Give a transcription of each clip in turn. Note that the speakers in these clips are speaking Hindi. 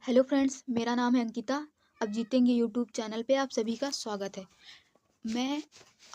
हेलो फ्रेंड्स, मेरा नाम है अंकिता। अब जीतेंगे यूट्यूब चैनल पे आप सभी का स्वागत है। मैं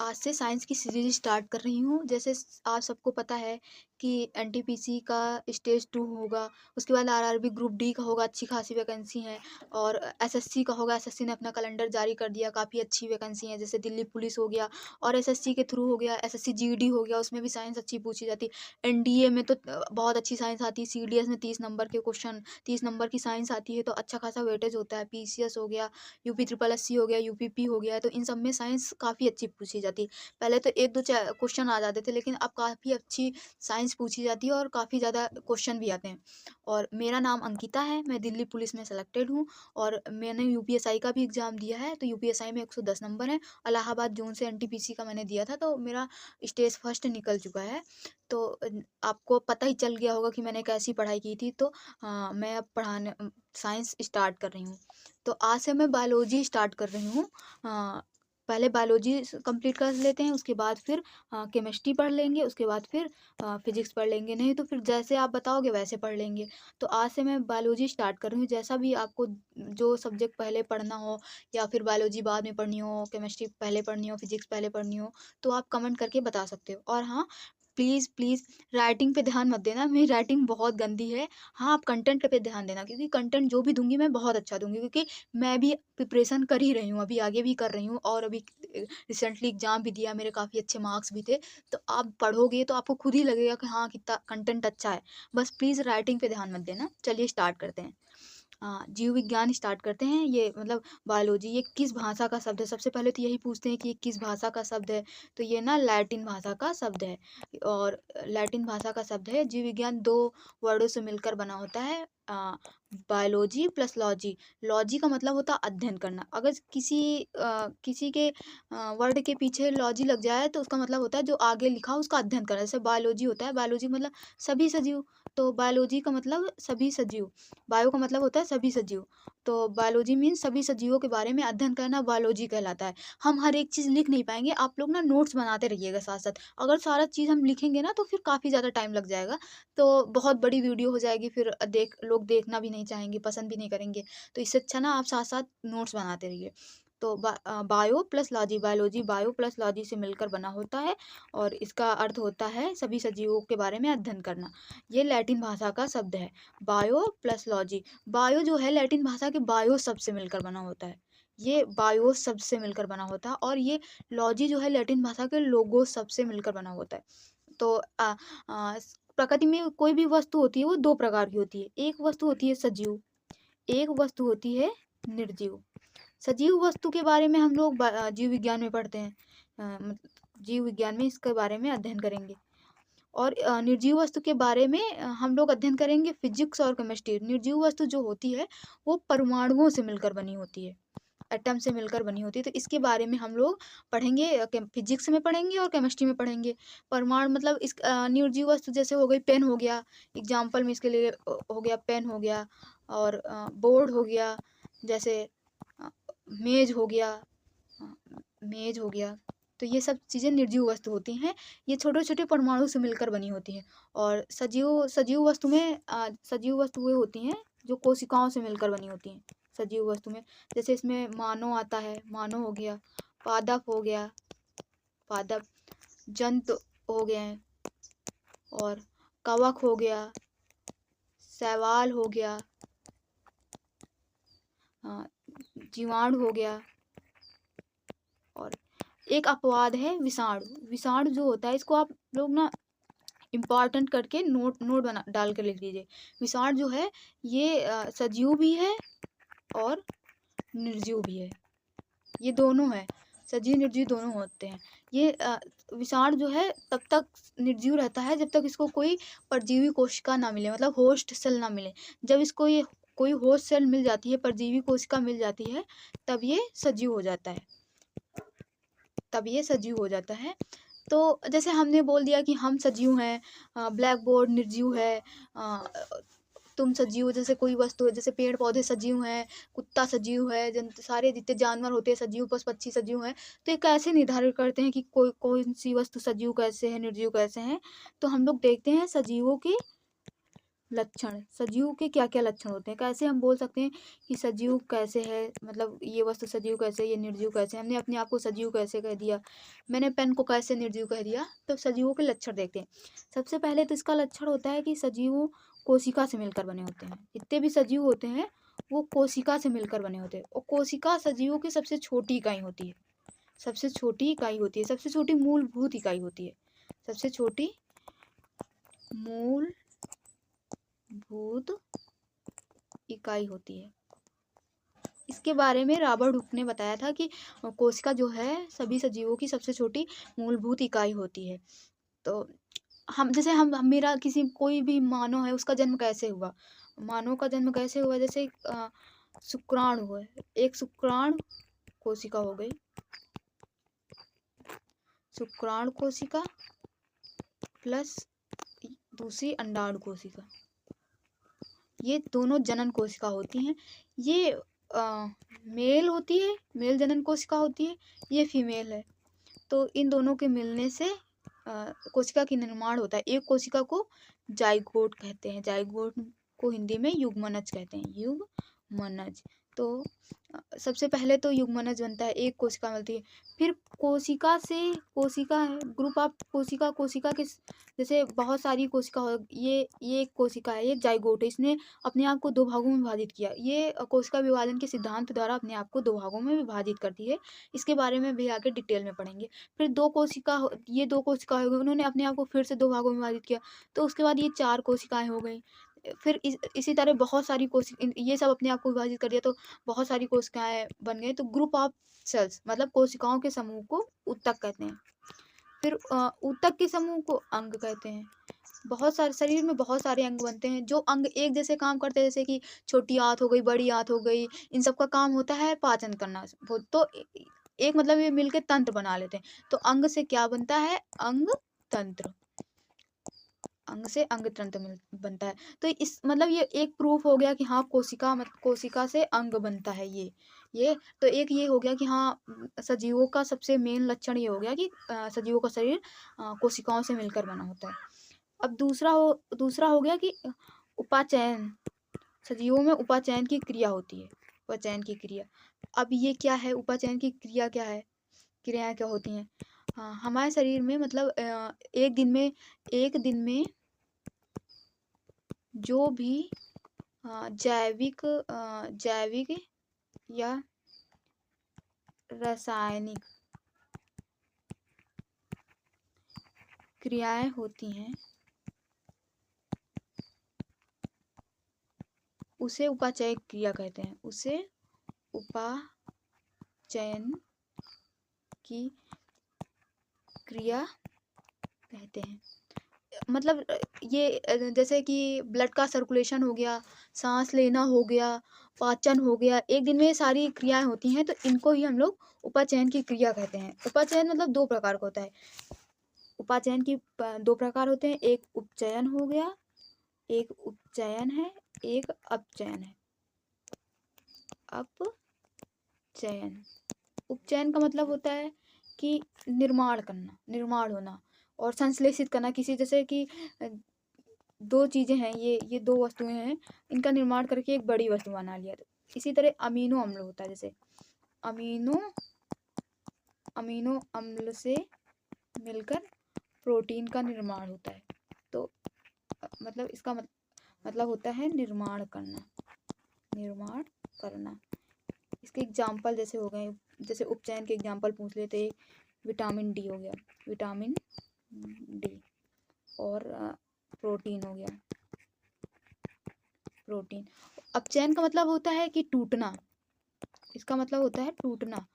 आज से साइंस की सीरीज स्टार्ट कर रही हूँ। जैसे आप सबको पता है कि एनटीपीसी का स्टेज 2 होगा, उसके बाद आरआरबी ग्रुप डी का होगा, अच्छी खासी वैकेंसी है। और एसएससी का होगा, एसएससी ने अपना कैलेंडर जारी कर दिया, काफ़ी अच्छी वैकेंसी है। जैसे दिल्ली पुलिस हो गया और एसएससी के थ्रू हो गया, एसएससी जीडी हो गया, उसमें भी साइंस अच्छी पूछी जाती है। एनडीए में तो बहुत अच्छी साइंस आती है। सीडीएस में 30 नंबर के क्वेश्चन, 30 नंबर की साइंस आती है, तो अच्छा खासा वेटेज होता है। पीसीएस हो गया, यूपी ट्रिपल एससी हो गया, यूपीपी हो गया, तो इन सब में साइंस काफ़ी अच्छी पूछी जाती है। पहले तो 1-2 क्वेश्चन आ जाते थे, लेकिन अब काफ़ी अच्छी साइंस पूछी जाती है और काफ़ी ज़्यादा क्वेश्चन भी आते हैं। और मेरा नाम अंकिता है, मैं दिल्ली पुलिस में सेलेक्टेड हूँ और मैंने यूपीएसआई का भी एग्ज़ाम दिया है, तो यूपीएसआई में 110 नंबर हैं। इलाहाबाद ज़ोन से एनटीपीसी का मैंने दिया था, तो मेरा स्टेज फर्स्ट निकल चुका है। तो आपको पता ही चल गया होगा कि मैंने कैसी पढ़ाई की थी, तो मैं अब साइंस स्टार्ट कर रही हूँ। तो आज से मैं बायोलॉजी स्टार्ट कर रही हूँ। पहले बायोलॉजी कंप्लीट कर लेते हैं, उसके बाद फिर केमिस्ट्री पढ़ लेंगे, उसके बाद फिर फिजिक्स पढ़ लेंगे, नहीं तो फिर जैसे आप बताओगे वैसे पढ़ लेंगे। तो आज से मैं बायोलॉजी स्टार्ट कर रही हूँ। जैसा भी आपको जो सब्जेक्ट पहले पढ़ना हो, या फिर बायोलॉजी बाद में पढ़नी हो, केमिस्ट्री पहले पढ़नी हो, फिजिक्स पहले पढ़नी हो, तो आप कमेंट करके बता सकते हो। और हाँ, प्लीज़ प्लीज़ राइटिंग पे ध्यान मत देना, मेरी राइटिंग बहुत गंदी है। हाँ, आप कंटेंट पे ध्यान देना, क्योंकि कंटेंट जो भी दूँगी मैं बहुत अच्छा दूँगी, क्योंकि मैं भी प्रिपरेशन कर ही रही हूँ, अभी आगे भी कर रही हूँ और अभी रिसेंटली एग्ज़ाम भी दिया, मेरे काफ़ी अच्छे मार्क्स भी थे। तो आप पढ़ोगे तो आपको खुद ही लगेगा कि हाँ, कितना कंटेंट अच्छा है। बस प्लीज़ राइटिंग पे ध्यान मत देना। चलिए स्टार्ट करते हैं। जीव विज्ञान स्टार्ट करते हैं। ये मतलब बायोलॉजी, ये किस भाषा का शब्द है? सबसे पहले तो यही पूछते हैं कि ये किस भाषा का शब्द है? तो ये ना लैटिन भाषा का शब्द है और लैटिन भाषा का शब्द है। जीव विज्ञान 2 वर्डों से मिलकर बना होता है। Biology plus logy. लॉजी का मतलब होता है अध्ययन करना। अगर किसी के वर्ड के पीछे लॉजी लग जाए, तो उसका मतलब होता है जो आगे लिखा हो उसका अध्ययन करना। जैसे बायोलॉजी होता है, बायोलॉजी मतलब सभी सजीव, तो बायोलॉजी का मतलब सभी सजीव। बायो का मतलब होता है सभी सजीव, तो बायोलॉजी मीन्स सभी सजीवों के बारे में अध्ययन करना बायोलॉजी कहलाता है। हम हर एक चीज़ लिख नहीं पाएँगे, आप लोग ना नोट्स बनाते रहिएगा साथ-साथ। अगर सारा चीज़ हम लिखेंगे ना, तो फिर काफ़ी ज़्यादा टाइम लग जाएगा, तो बहुत बड़ी वीडियो हो जाएगी, फिर लोग देखना भी नहीं चाहेंगे, पसंद भी नहीं करेंगे। तो इससे अच्छा ना आप साथ-साथ नोट्स बनाते रहिए। तो bio plus logy, biology bio plus logy से मिलकर बना होता है और इसका अर्थ होता है सभी सजीवों के बारे में अध्ययन करना। ये लैटिन भाषा का शब्द है। Bio plus logy. बायो जो है लैटिन भाषा के बायो शब्द से मिलकर बना होता है। ये बायो शब्द से मिलकर बना होता है और ये लॉजी जो है लैटिन भाषा के लोगो शब्द से मिलकर बना होता है। तो प्रकृति में कोई भी वस्तु होती है वो 2 प्रकार की होती है। एक वस्तु होती है सजीव, एक वस्तु होती है निर्जीव। सजीव वस्तु के बारे में हम लोग जीव विज्ञान में पढ़ते हैं। जीव विज्ञान में इसके बारे में अध्ययन करेंगे। और निर्जीव वस्तु के बारे में हम लोग अध्ययन करेंगे फिजिक्स और केमिस्ट्री। निर्जीव वस्तु जो होती है वो परमाणुओं से मिलकर बनी होती है, एटम से मिलकर बनी होती है, तो इसके बारे में हम लोग पढ़ेंगे। फिजिक्स में पढ़ेंगे और केमिस्ट्री में पढ़ेंगे। परमाणु मतलब निर्जीव वस्तु जैसे हो गई पेन हो गया, एग्जाम्पल में इसके लिए हो गया पेन हो गया, और बोर्ड हो गया, जैसे अ, मेज हो गया, अ, मेज हो गया। तो ये सब चीज़ें निर्जीव वस्तु होती हैं। ये छोटे-छोटे परमाणु से मिलकर बनी होती हैं। और सजीव सजीव वस्तु में सजीव वस्तु वो होती हैं जो कोशिकाओं से मिलकर बनी होती हैं। सजीव वस्तु में जैसे इसमें मानव आता है, मानव हो गया, पादप हो गया, पादप, जंतु हो गए हैं, और कवक हो गया, शैवाल हो गया, अ, जीवाणु हो गया, और एक अपवाद है विषाणु। विषाणु जो होता है इसको आप लोग ना इम्पोर्टेंट करके नोट नोट बना डाल के लिख लीजिए। विषाणु जो है ये सजीव भी है और निर्जीव भी है। ये दोनों है, सजीव निर्जीव दोनों होते हैं। ये विषाणु जो है तब तक निर्जीव रहता है जब तक इसको कोई परजीवी कोशिका ना मिले, मतलब होस्ट सेल ना मिले। जब इसको ये कोई होस्ट सेल मिल जाती है, परजीवी कोशिका मिल जाती है, तब ये सजीव हो जाता है, तब ये सजीव हो जाता है। तो जैसे हमने बोल दिया कि हम सजीव हैं, ब्लैक बोर्ड निर्जीव है, अ, तुम सजीव हो, जैसे कोई वस्तु है, जैसे पेड़ पौधे सजीव हैं, कुत्ता सजीव है, सारे जितने जानवर होते हैं सजीव, पशु पक्षी सजीव हैं। तो ये कैसे निर्धारित करते हैं कि कौन सी वस्तु सजीव कैसे है, निर्जीव कैसे हैं? तो हम लोग देखते हैं सजीवों की लक्षण, सजीव के क्या क्या लक्षण होते हैं, कैसे हम बोल सकते हैं कि सजीव कैसे है, मतलब ये वस्तु सजीव कैसे है, ये निर्जीव कैसे है। हमने अपने आप को सजीव कैसे कह दिया, मैंने पेन को कैसे निर्जीव कह दिया। तो सजीवों के लक्षण देखते हैं। सबसे पहले तो इसका लक्षण होता है कि सजीव कोशिका से मिलकर बने होते हैं। जितने भी सजीव होते हैं वो कोशिका से मिलकर बने होते हैं, और कोशिका सजीवों की सबसे छोटी इकाई होती है। सबसे छोटी इकाई होती है, सबसे छोटी मूलभूत इकाई होती है, सबसे छोटी मूलभूत इकाई होती है। इसके बारे में रॉबर्ट हुक ने बताया था कि कोशिका जो है सभी सजीवों की सबसे छोटी मूलभूत इकाई होती है। तो हम जैसे हम मेरा किसी कोई भी मानव है, उसका जन्म कैसे हुआ, मानव का जन्म कैसे हुआ, जैसे शुक्राणु हुआ, एक शुक्राणु कोशिका हो गई, शुक्राणु कोशिका प्लस दूसरी अंडाणु कोशिका, ये दोनों जनन कोशिका होती हैं। ये मेल होती है, मेल जनन कोशिका होती है, ये फीमेल है। तो इन दोनों के मिलने से कोशिका की निर्माण होता है। एक कोशिका को जाइगोट कहते हैं, जाइगोट को हिंदी में युग्मनज कहते हैं, युग्मनज। तो सबसे पहले तो युग्मनज बनता है, एक कोशिका मिलती है। फिर कोशिका से, कोशिका है ग्रुप ऑफ कोशिका, कोशिका के जैसे बहुत सारी कोशिका हो, ये एक कोशिका है, ये जाइगोट है, इसने अपने आप को दो भागों में विभाजित किया। ये कोशिका विभाजन के सिद्धांत द्वारा अपने आप को दो भागों में विभाजित करती है। इसके बारे में भी आगे डिटेल में पढ़ेंगे। फिर ये दो कोशिका हो गई, उन्होंने अपने आप को फिर से दो भागों में विभाजित किया, तो उसके बाद ये 4 कोशिकाएं हो गई। फिर इसी तरह बहुत सारी ये सब अपने आप को विभाजित कर दिया, तो बहुत सारी कोशिकाएं बन गई। तो ग्रुप ऑफ सेल्स मतलब कोशिकाओं के समूह को ऊतक कहते हैं। फिर ऊतक के समूह को अंग कहते हैं। बहुत सारे शरीर में बहुत सारे अंग बनते हैं, जो अंग एक जैसे काम करते हैं, जैसे कि छोटी आंत हो गई, बड़ी आंत हो गई, इन सब का काम होता है पाचन करना। तो एक मतलब ये मिलके तंत्र बना लेते हैं। तो अंग से क्या बनता है, अंग तंत्र, अंग से अंग तंत्र बनता है। तो इस मतलब ये एक प्रूफ हो गया कि हाँ कोशिका से अंग बनता है। ये तो एक ये हो गया कि हाँ सजीवों का सबसे मेन लक्षण ये हो गया कि सजीवों का शरीर कोशिकाओं से मिलकर बना होता है। अब दूसरा हो गया कि उपाचयन, सजीवों में उपाचयन की क्रिया होती है, उपाचयन की क्रिया। अब ये क्या है, उपाचयन की क्रिया क्या है, क्रियाएं क्या होती हैं। हाँ, हमारे शरीर में मतलब एक दिन में जो भी जैविक या रासायनिक क्रियाएं होती हैं उसे उपाचय क्रिया कहते हैं, उसे उपाचयन की क्रिया कहते हैं। मतलब ये जैसे कि ब्लड का सर्कुलेशन हो गया, सांस लेना हो गया, पाचन हो गया, एक दिन में ये सारी क्रियाएं होती हैं, तो इनको ही हम लोग उपाचयन की क्रिया कहते हैं। उपाचयन मतलब दो प्रकार का होता है, उपाचयन की दो प्रकार होते हैं, एक उपचयन हो गया, एक उपचयन है, एक अपचयन है। अपचयन, उपचयन का मतलब होता है कि निर्माण करना, निर्माण होना और संश्लेषित करना। किसी जैसे कि दो चीजें हैं, ये दो वस्तुएं हैं, इनका निर्माण करके एक बड़ी वस्तु बना लिया। इसी तरह अमीनो अम्ल होता है, जैसे अमीनो अम्ल से मिलकर प्रोटीन का निर्माण होता है। तो मतलब इसका मतलब होता है निर्माण करना, निर्माण करना। इसके एग्जाम्पल जैसे हो गए, जैसे उपचयन के एग्जाम्पल पूछ लेते, विटामिन डी हो गया, विटामिन डी, और प्रोटीन हो गया, प्रोटीन। अपचयन का मतलब होता है कि टूटना, इसका मतलब होता है टूटना,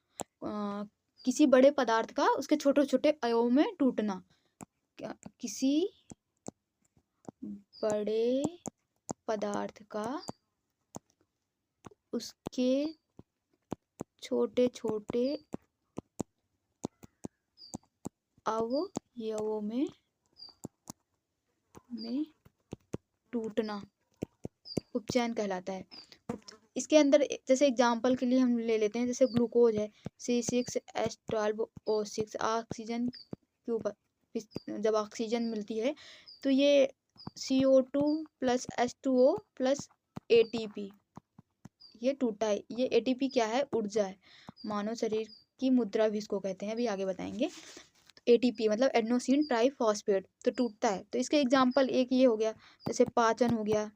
किसी बड़े पदार्थ का उसके छोटे छोटे अणुओं में टूटना, किसी बड़े पदार्थ का उसके छोटे छोटे अवयवों में टूटना उपचयन कहलाता है। इसके अंदर जैसे एग्जाम्पल के लिए हम ले लेते हैं, जैसे ग्लूकोज है C6H12O6, ऑक्सीजन के ऊपर जब ऑक्सीजन मिलती है तो ये CO2 plus H2O plus ATP, ये टूटा है। ये ATP क्या है? ऊर्जा है। मानव शरीर की मुद्रा भी इसको कहते हैं, अभी आगे बताएंगे। ATP मतलब एडेनोसिन ट्राइफॉस्फेट, तो टूटता है। तो इसके एग्जाम्पल एक ये हो गया, जैसे पाचन हो गया,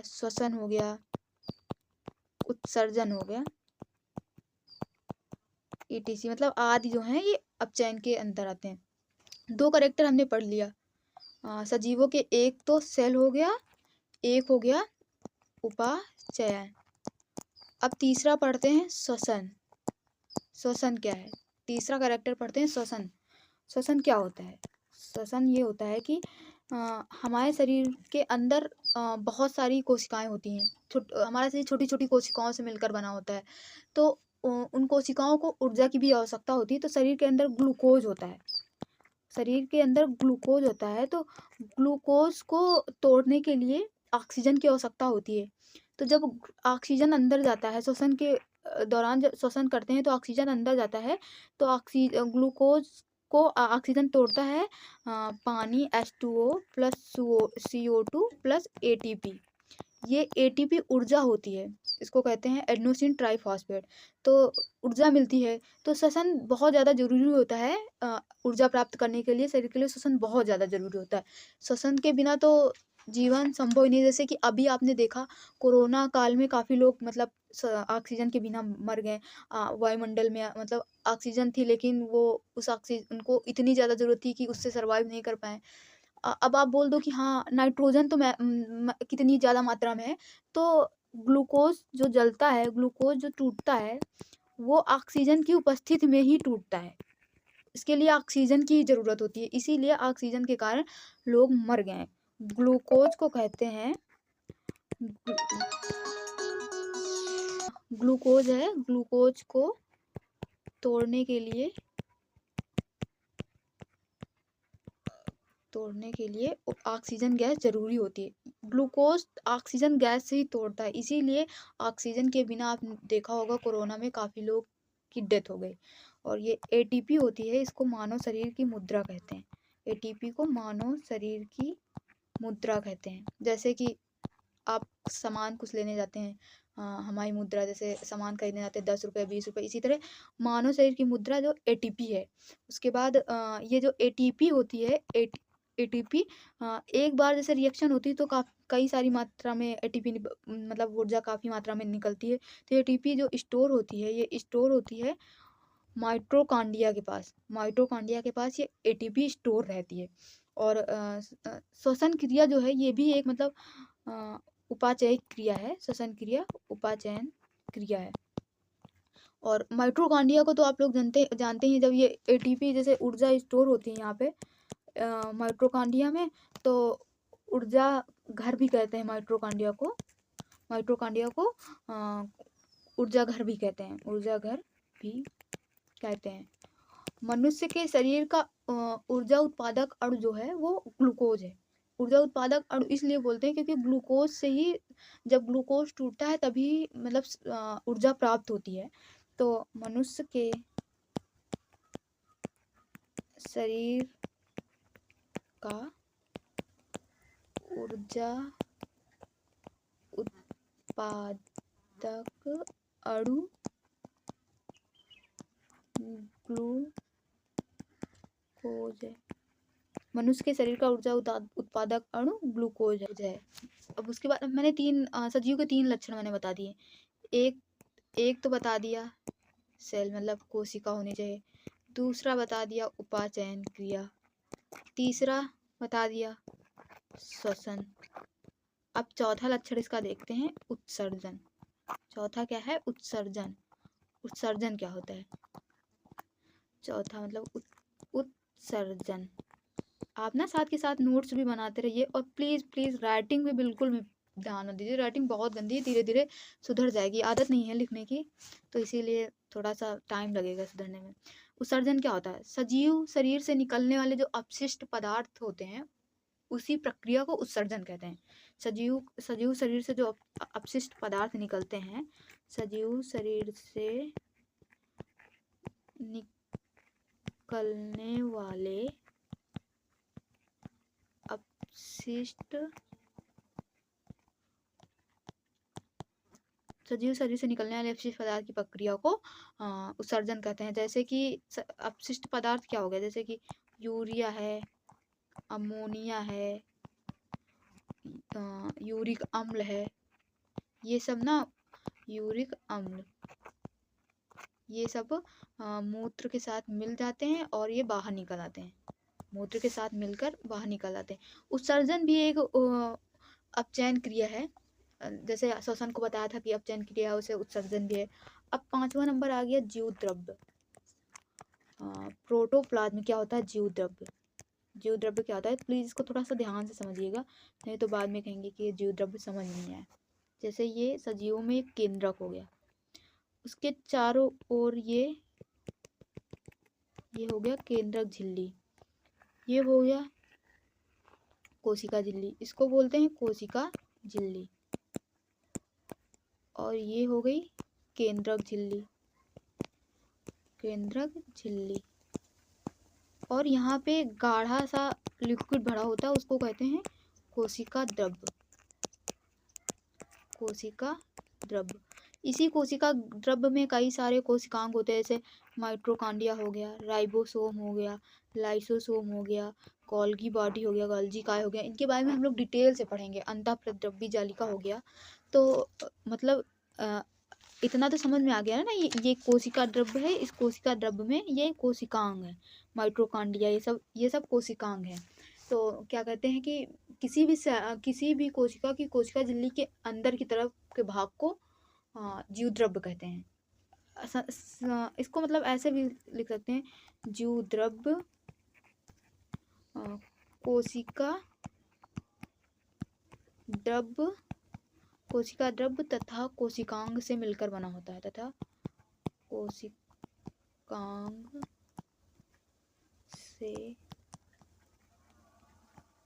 श्वसन हो गया, उत्सर्जन हो गया, ETC मतलब आदि जो हैं ये अपचयन के अंदर आते हैं। 2 करेक्टर हमने पढ़ लिया। सजीवों के एक तो सेल हो गया, एक हो गया उपाचयन। अब तीसरा पढ़ते हैं श्वसन। श्वसन क्या है? तीसरा करेक्टर पढ़ते हैं श्वसन। श्वसन क्या होता है? श्वसन ये होता है कि हमारे शरीर के अंदर बहुत सारी कोशिकाएं होती हैं। हमारा शरीर छोटी छोटी कोशिकाओं से मिलकर बना होता है। तो उन कोशिकाओं को ऊर्जा की भी आवश्यकता होती है। तो शरीर के अंदर ग्लूकोज होता है। शरीर के अंदर ग्लूकोज होता है, तो ग्लूकोज को तोड़ने के लिए ऑक्सीजन की आवश्यकता होती है। तो जब ऑक्सीजन अंदर जाता है, श्वसन के दौरान जब श्वसन करते हैं तो ऑक्सीजन अंदर जाता है, तो ग्लूकोज को ऑक्सीजन तोड़ता है पानी H2O plus CO2 plus ATP। ये ATP ऊर्जा होती है, इसको कहते हैं एडेनोसिन ट्राइफॉस्फेट। तो ऊर्जा मिलती है। तो श्वसन बहुत ज़्यादा जरूरी होता है ऊर्जा प्राप्त करने के लिए। शरीर के लिए श्वसन बहुत ज़्यादा जरूरी होता है। श्वसन के बिना तो जीवन संभव ही नहीं। जैसे कि अभी आपने देखा कोरोना काल में काफ़ी लोग मतलब ऑक्सीजन के बिना मर गए। वायुमंडल में मतलब ऑक्सीजन थी, लेकिन वो उस ऑक्सीजन उनको इतनी ज़्यादा ज़रूरत थी कि उससे सर्वाइव नहीं कर पाए। अब आप बोल दो कि हाँ नाइट्रोजन तो कितनी ज़्यादा मात्रा में है, तो ग्लूकोज जो जलता है, ग्लूकोज जो टूटता है, वो ऑक्सीजन की उपस्थिति में ही टूटता है। इसके लिए ऑक्सीजन की ज़रूरत होती है, इसीलिए ऑक्सीजन के कारण लोग मर गए हैं। ग्लूकोज को कहते हैं, ग्लूकोज है, ग्लूकोज को तोड़ने के लिए ऑक्सीजन गैस जरूरी होती है। ग्लूकोज ऑक्सीजन गैस से ही तोड़ता है, इसीलिए ऑक्सीजन के बिना आप देखा होगा कोरोना में काफ़ी लोग की डेथ हो गई। और ये ATP होती है, इसको मानव शरीर की मुद्रा कहते हैं। ATP को मानव शरीर की मुद्रा कहते हैं। जैसे कि आप सामान कुछ लेने जाते हैं, हमारी मुद्रा, जैसे सामान खरीदने जाते हैं 10 रुपये 20 रुपये, इसी तरह मानव शरीर की मुद्रा जो ATP है। उसके बाद ये जो ATP होती है, ATP एक बार जैसे रिएक्शन होती है तो कई सारी मात्रा में ATP मतलब ऊर्जा काफ़ी मात्रा में निकलती है। तो ATP जो स्टोर होती है, ये स्टोर होती है माइटोकॉन्ड्रिया के पास। माइटोकॉन्ड्रिया के पास ये ATP स्टोर रहती है। और श्वसन क्रिया जो है ये भी एक मतलब उपाचयिक क्रिया है। श्वसन क्रिया उपाचयन क्रिया है। और माइटोकॉन्ड्रिया को तो आप लोग जानते हैं, जब ये ATP जैसे ऊर्जा स्टोर होती है यहाँ पे माइटोकॉन्ड्रिया में, तो ऊर्जा घर भी कहते हैं माइटोकॉन्ड्रिया को। ऊर्जा घर भी कहते हैं, ऊर्जा घर भी कहते हैं। मनुष्य के शरीर का ऊर्जा उत्पादक अणु जो है वो ग्लूकोज है। ऊर्जा उत्पादक अणु इसलिए बोलते हैं क्योंकि ग्लूकोज से ही, जब ग्लूकोज टूटता है तभी मतलब ऊर्जा प्राप्त होती है। तो मनुष्य के शरीर का ऊर्जा उत्पादक अणु ग्लूकोज है। मनुष्य के शरीर का ऊर्जा उत्पादक अणु ग्लूकोज है। अब उसके बाद मैंने सजीव के 3 लक्षण मैंने बता दिए। एक तो बता दिया सेल मतलब कोशिका होनी चाहिए। दूसरा बता दिया उपाचयन क्रिया। तीसरा बता दिया श्वसन। अब चौथा लक्षण इसका देखते हैं, उत्सर्जन। चौथा क्या है? उत्सर्जन। उत्सर्जन क्या होता है? चौथा मतलब उत्सर्जन। आप ना साथ के साथ नोट्स भी बनाते रहिए, और प्लीज़ राइटिंग में बिल्कुल भी ध्यान न दीजिए। राइटिंग बहुत गंदी है, धीरे धीरे सुधर जाएगी। आदत नहीं है लिखने की, तो इसीलिए थोड़ा सा टाइम लगेगा सुधरने में। उत्सर्जन क्या होता है? सजीव शरीर से निकलने वाले जो अपशिष्ट पदार्थ होते हैं, उसी प्रक्रिया को उत्सर्जन कहते हैं। सजीव शरीर से जो अपशिष्ट पदार्थ निकलते हैं, सजीव शरीर से निकलने वाले अपशिष्ट सजीव शरीर से निकलने वाले अपशिष्ट पदार्थ की प्रक्रिया को उत्सर्जन कहते हैं। जैसे कि अपशिष्ट पदार्थ क्या हो गया, जैसे कि यूरिया है, अमोनिया है, यूरिक अम्ल है, ये सब ना, यूरिक अम्ल, ये सब मूत्र के साथ मिल जाते हैं और ये बाहर निकल आते हैं, मूत्र के साथ मिलकर बाहर निकल आते हैं। उत्सर्जन भी एक अपचयन क्रिया है, जैसे श्वसन को बताया था कि अपचयन क्रिया है, उसे उत्सर्जन भी है। अब 5वां नंबर आ गया जीव द्रव्य। प्रोटोप्लाज्म क्या होता है, जीव द्रव्य। जीव द्रव्य क्या होता है, प्लीज इसको थोड़ा सा ध्यान से समझिएगा, नहीं तो बाद में कहेंगे कि ये जीव द्रव्य समझ नहीं आया। जैसे ये सजीवों में एक केंद्रक हो गया, उसके चारों ओर ये हो गया केंद्रक झिल्ली, ये हो गया कोशिका झिल्ली, इसको बोलते हैं कोशिका झिल्ली, और ये हो गई केंद्रक झिल्ली, केंद्रक झिल्ली। और यहाँ पे गाढ़ा सा लिक्विड भरा होता है, उसको कहते हैं कोशिका द्रव्य, कोशिका द्रव्य। इसी कोशिका द्रव्य में कई सारे कोशिकांग होते हैं, जैसे माइटोकॉन्ड्रिया हो गया, राइबोसोम हो गया, लाइसोसोम हो गया, गोल्गी बॉडी हो गया, गोल्जी काय हो गया। इनके बारे में हम लोग डिटेल से पढ़ेंगे। अंतःप्रद्रव्य जालिका हो गया। तो मतलब इतना तो समझ में आ गया है ना, ये कोशिका द्रव्य है, इस कोशिका द्रव्य में ये कोशिकांग है, माइटोकॉन्ड्रिया, ये सब कोशिकांग है। तो क्या कहते हैं कि किसी भी कोशिका की कोशिका झिल्ली के अंदर की तरफ के भाग को जीव द्रव्य कहते हैं। इसको मतलब ऐसे भी लिख सकते हैं, जीव द्रव्य कोशिका द्रव्य तथा कोशिकांग से मिलकर बना होता है, तथा कोशिकांग से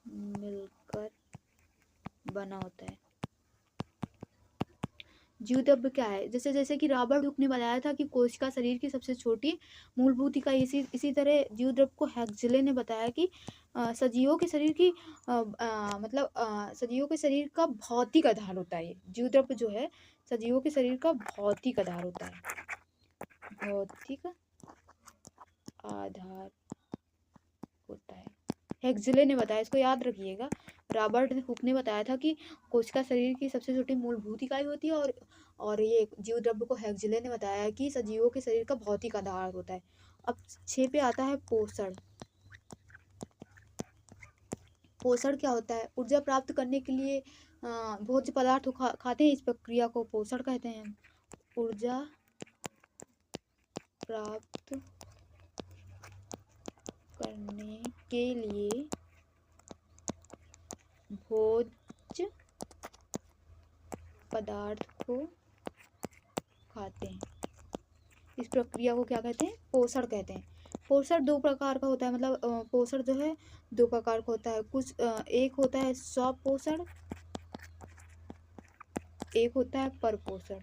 मिलकर बना होता है। जीव द्रव्य क्या है, जैसे कि रॉबर्ट हुक ने बताया था कि कोशिका शरीर की सबसे छोटी मूलभूत इकाई, इसी तरह जीव द्रव्य को हेक्सले ने बताया कि सजीवों के शरीर की सजीवों के शरीर का भौतिक आधार होता है। जीव द्रव्य जो है सजीवों के शरीर का भौतिक आधार होता है, भौतिक आधार होता है, हेक्सले ने बताया, इसको याद रखिएगा। रॉबर्ट हुक ने बताया था कि कोशिका शरीर की सबसे छोटी मूलभूत इकाई होती है, और ये जीव द्रव्य को हेक्सले ने बताया कि सजीवों के शरीर का भौतिक आधार होता है। अब 6 पे आता है पोषण। पोषण क्या होता है, ऊर्जा प्राप्त करने के लिए भोज्य पदार्थ खाते हैं, इस प्रक्रिया को पोषण कहते हैं। ऊर्जा प्राप्त करने के लिए भोज्य पदार्थ को खाते हैं, इस प्रक्रिया को क्या कहते हैं, पोषण कहते हैं। पोषण 2 प्रकार का होता है, मतलब पोषण जो है 2 प्रकार का होता है। एक होता है स्वपोषण, एक होता है परपोषण।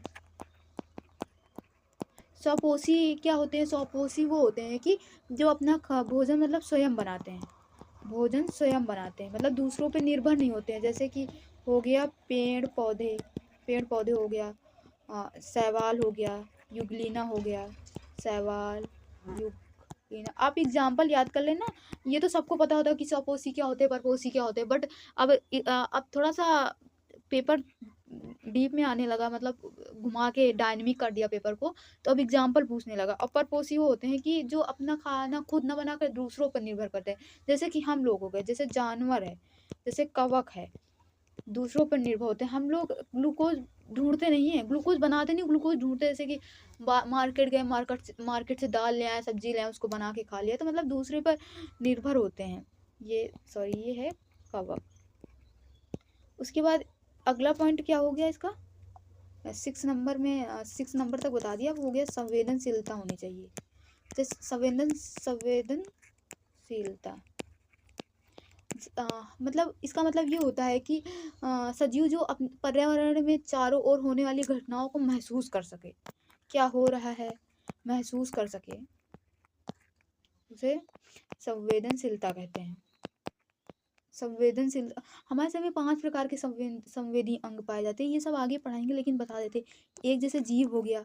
स्वपोषी क्या होते हैं, स्वपोषी वो होते हैं कि जो अपना भोजन मतलब स्वयं बनाते हैं, भोजन स्वयं बनाते हैं, मतलब दूसरों पे निर्भर नहीं होते हैं। जैसे कि हो गया पेड़ पौधे हो गया, शैवाल हो गया, युगलीना हो गया, शैवाल युगलीना। आप एग्जाम्पल याद कर लेना, ये तो सबको पता होता है कि स्वपोषी क्या होते हैं, परपोषी क्या होते हैं, बट अब थोड़ा सा पेपर डीप में आने लगा, मतलब घुमा के डायनेमिक कर दिया पेपर को, तो अब एग्जाम्पल पूछने लगा। और परपोषी वो होते हैं कि जो अपना खाना खुद न बनाकर दूसरों पर निर्भर करते हैं, जैसे कि हम लोग हो गए, जैसे जानवर है, जैसे कवक है, दूसरों पर निर्भर होते हैं। हम लोग ग्लूकोज ढूंढते नहीं है, ग्लूकोज बनाते नहीं, ग्लूकोज ढूंढते, जैसे कि मार्केट गए, मार्केट से दाल ले आए, सब्जी ले आए, उसको बना के खा लिया, तो मतलब दूसरे पर निर्भर होते हैं। ये है कवक। उसके बाद अगला पॉइंट क्या हो गया इसका, 6 नंबर तक बता दिया, वो हो गया संवेदनशीलता होनी चाहिए। जैसे संवेदनशीलता मतलब इसका मतलब ये होता है कि सजीव जो पर्यावरण में चारों ओर होने वाली घटनाओं को महसूस कर सके, क्या हो रहा है महसूस कर सके, उसे संवेदनशीलता कहते हैं, संवेदनशील हमारे शरीर में 5 प्रकार के संवेदी अंग पाए जाते हैं। ये सब आगे पढ़ाएँगे लेकिन बता देते। एक जैसे जीभ हो गया,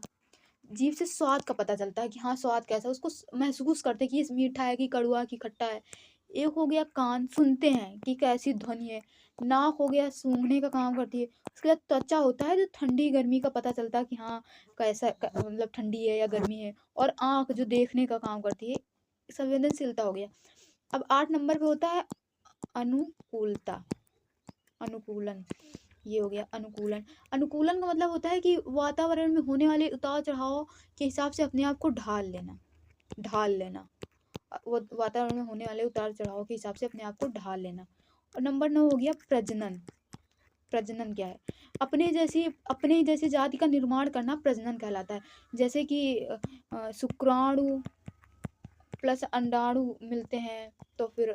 जीभ से स्वाद का पता चलता है कि हाँ, स्वाद कैसा है, उसको महसूस करते हैं कि ये मीठा है कि कड़वा कि खट्टा है। एक हो गया कान, सुनते हैं कि कैसी ध्वनि है। नाक हो गया, सूंघने का काम करती है। उसके बाद त्वचा होता है जो ठंडी गर्मी का पता चलता है कि हाँ, कैसा मतलब ठंडी है या गर्मी है। और आँख जो देखने का काम करती है, संवेदनशीलता हो गया। अब 8 नंबर पे होता है अनुकूलता, अनुकूलन। ये हो गया अनुकूलन। अनुकूलन का मतलब होता है कि वातावरण में होने वाले उतार-चढ़ाव के हिसाब से अपने आप को ढाल लेना। वो वातावरण में होने वाले उतार-चढ़ाव के हिसाब से अपने आप को ढाल लेना। और नंबर 9 हो गया प्रजनन। प्रजनन क्या है? अपने जैसी जाति का निर्माण करना प्रजनन कहलाता है। जैसे कि शुक्राणु प्लस अंडाणु मिलते हैं तो फिर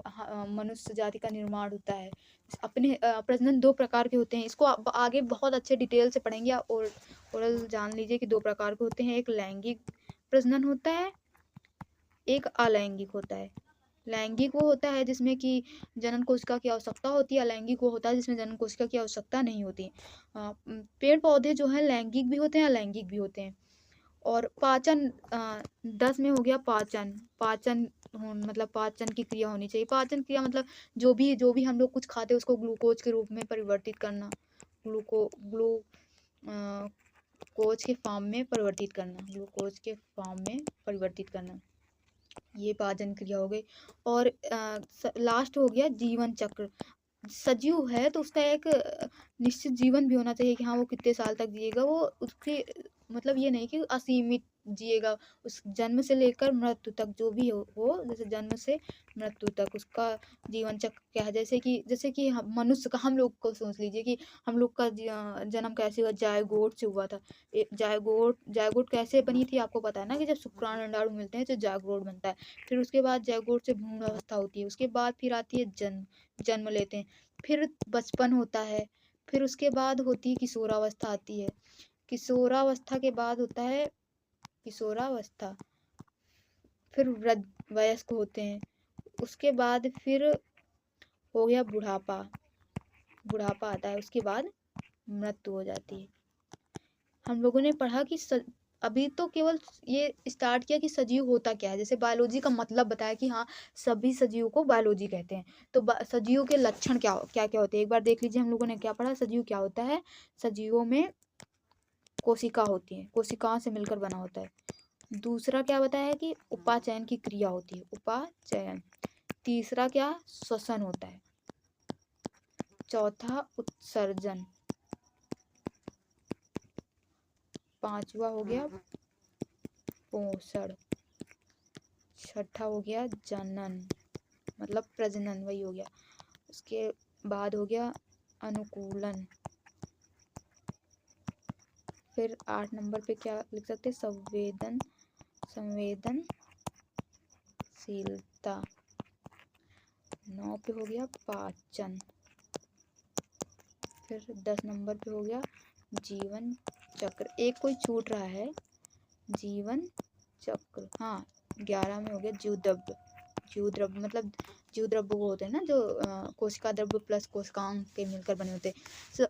मनुष्य जाति का निर्माण होता है। अपने प्रजनन 2 प्रकार के होते हैं। इसको आगे बहुत अच्छे डिटेल से पढ़ेंगे और ओरल जान लीजिए कि 2 प्रकार के होते हैं। एक लैंगिक प्रजनन होता है, एक अलैंगिक होता है। लैंगिक वो होता है जिसमें कि जनन कोशिका की आवश्यकता होती है, अलैंगिक वो होता है जिसमें जनन कोशिका की आवश्यकता नहीं होती। पेड़-पौधे जो हैं लैंगिक भी होते हैं, अलैंगिक भी होते हैं। और पाचन 10 में हो गया पाचन। पाचन मतलब पाचन की क्रिया होनी चाहिए। पाचन क्रिया मतलब जो भी हम लोग कुछ खाते हैं उसको ग्लूकोज के रूप में परिवर्तित करना। ग्लूकोज के फॉर्म में परिवर्तित करना। ग्लूकोज के फॉर्म में परिवर्तित करना। ये पाचन क्रिया हो गई। और लास्ट हो गया जीवन चक्र। सजीव है तो उसका एक निश्चित जीवन भी होना चाहिए कि हाँ, वो कितने साल तक जिएगा। वो उसके मतलब ये नहीं कि असीमित जिएगा। उस जन्म से लेकर मृत्यु तक जो भी हो जैसे जन्म से मृत्यु तक उसका जीवन चक्र क्या है। जैसे कि हम मनुष्य का हम लोग को सोच लीजिए कि हम लोग का जन्म कैसे हुआ, जायगोट से हुआ था। जायगोट कैसे बनी थी आपको पता है ना कि जब शुक्राणु अंडाणु मिलते हैं तो जायगोट बनता है। फिर उसके बाद जायगोट से भ्रूण अवस्था होती है। उसके बाद फिर आती है जन्म लेते हैं। फिर बचपन होता है। फिर उसके बाद होती है किशोरावस्था आती है। किशोरावस्था के बाद होता है किशोरावस्था। फिर वयस्क होते हैं। उसके बाद फिर हो गया बुढ़ापा। बुढ़ापा आता है। उसके बाद मृत्यु हो जाती है। हम लोगों ने पढ़ा कि अभी तो केवल ये स्टार्ट किया कि सजीव होता क्या है। जैसे बायोलॉजी का मतलब बताया कि हाँ, सभी सजीव को बायोलॉजी कहते हैं। तो सजीव के लक्षण क्या क्या होते हैं एक बार देख लीजिए। हम लोगों ने क्या पढ़ा, सजीव क्या होता है। सजीवों में कोशिका होती है, कोशिकाओं से मिलकर बना होता है। दूसरा क्या बताया कि उपाचयन की क्रिया होती है, उपाचयन। तीसरा क्या, श्वसन होता है। चौथा उत्सर्जन। पांचवा हो गया पोषण। छठा हो गया जनन मतलब प्रजनन, वही हो गया। उसके बाद हो गया अनुकूलन। फिर 8 नंबर पे क्या लिख सकते हैं, संवेदनशीलता। 9 पे हो गया पाचन। फिर 10 नंबर पे हो गया जीवन चक्र। एक कोई छूट रहा है, जीवन चक्र। हाँ, 11 में हो गया जीव द्रव्य। जीव द्रव्य मतलब जीव द्रव्य वो होते हैं ना जो कोशिका द्रव्य प्लस कोशिकांग के मिलकर बने होते हैं।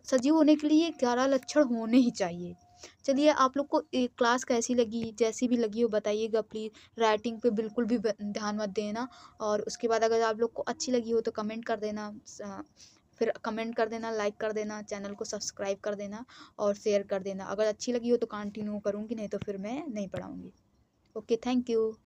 सजीव होने के लिए 11 लक्षण होने ही चाहिए। चलिए, आप लोग को क्लास कैसी लगी, जैसी भी लगी हो बताइएगा प्लीज़। राइटिंग पे बिल्कुल भी ध्यान मत देना। और उसके बाद अगर आप लोग को अच्छी लगी हो तो कमेंट कर देना। फिर कमेंट कर देना, लाइक कर देना, चैनल को सब्सक्राइब कर देना और शेयर कर देना। अगर अच्छी लगी हो तो कंटिन्यू करूँगी, नहीं तो फिर मैं नहीं पढ़ाऊँगी। Okay, thank you.